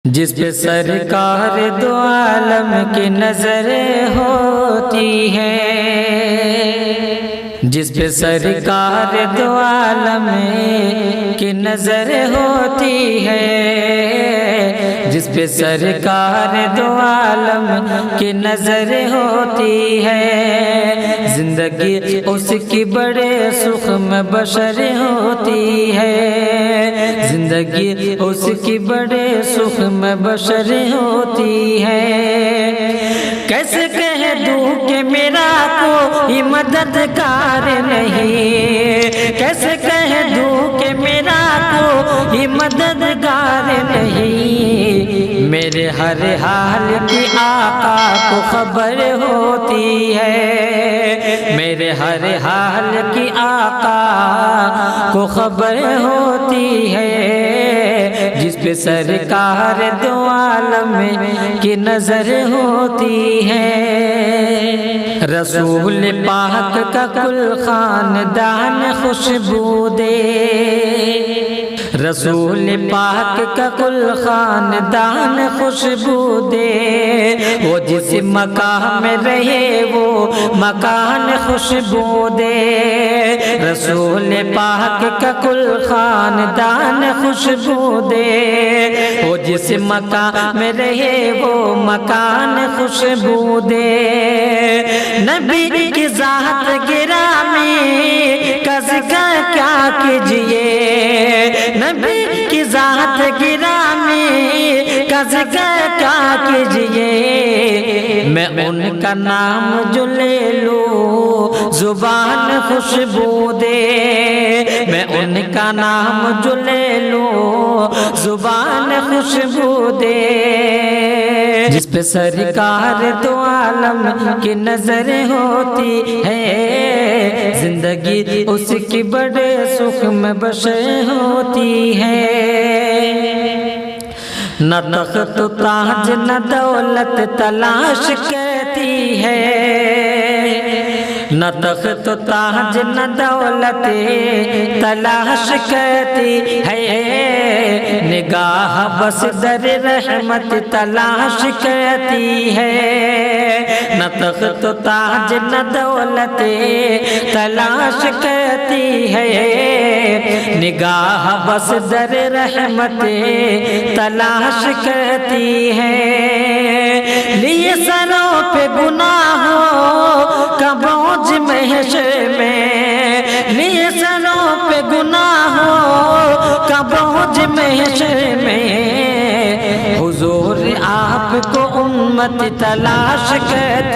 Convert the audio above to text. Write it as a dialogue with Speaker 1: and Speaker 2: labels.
Speaker 1: جس پہ سرکار دو عالم کی نظر ہوتی ہے، جس پہ سرکار دو عالم کی نظر ہوتی ہے، جس پہ سرکار دو عالم کی نظر ہوتی ہے، زندگی اس کی بڑے سکھ میں بشر ہوتی ہے، زندگی اس کی بڑے سکھ میں بشر ہوتی ہے۔ کیسے کہہ دوں کہ میرا کوئی مددگار نہیں، کیسے کہہ دوں کہ میرا کوئی مددگار نہیں، میرے ہر حال کی آقا کو خبر ہوتی ہے، میرے ہر حال کی آقا کو خبر ہوتی ہے، جس پہ سرکار دو عالم کی نظر ہوتی ہے۔ رسول پاک کا کل خاندان خوشبو دے، رسول پاک کا کل خاندان خوشبو دے، وہ جس مقام میں رہے وہ مکان خوشبو دے، رسول پاک کا کل خاندان خوشبو دے، وہ جس مکان میں رہے وہ مکان خوشبو دے۔ نبی کی ذات گرامی کا ذکر کیا کیجئے، نبی کی ذات گرامی کا ذکر کیا کیجئے، میں ان کا نام جو لے لوں زبان خوشبو دے، میں ان کا نام جو لے لوں زبان خوشبو دے، جس پہ سرکار دو عالم کی نظر ہوتی ہے، زندگی اس کی بڑے سکھ میں بشر ہوتی ہے۔ نہ تخت تاج نہ دولت تلاش کرتی ہے، نہ تخت تاج نہ دولت تلاش کرتی ہے، نگاہ بس در رحمت تلاش کرتی ہے، نہ تخت تاج نہ دولت تلاش کرتی ہے، نگاہ بس در رحمت تلاش کرتی ہے، لیے سروں پہ گناہوں کا بوجھ محشر میں، لیے سروں پہ گناہوں کا بوجھ محشر میں، حضور آپ کو امت تلاش کرتی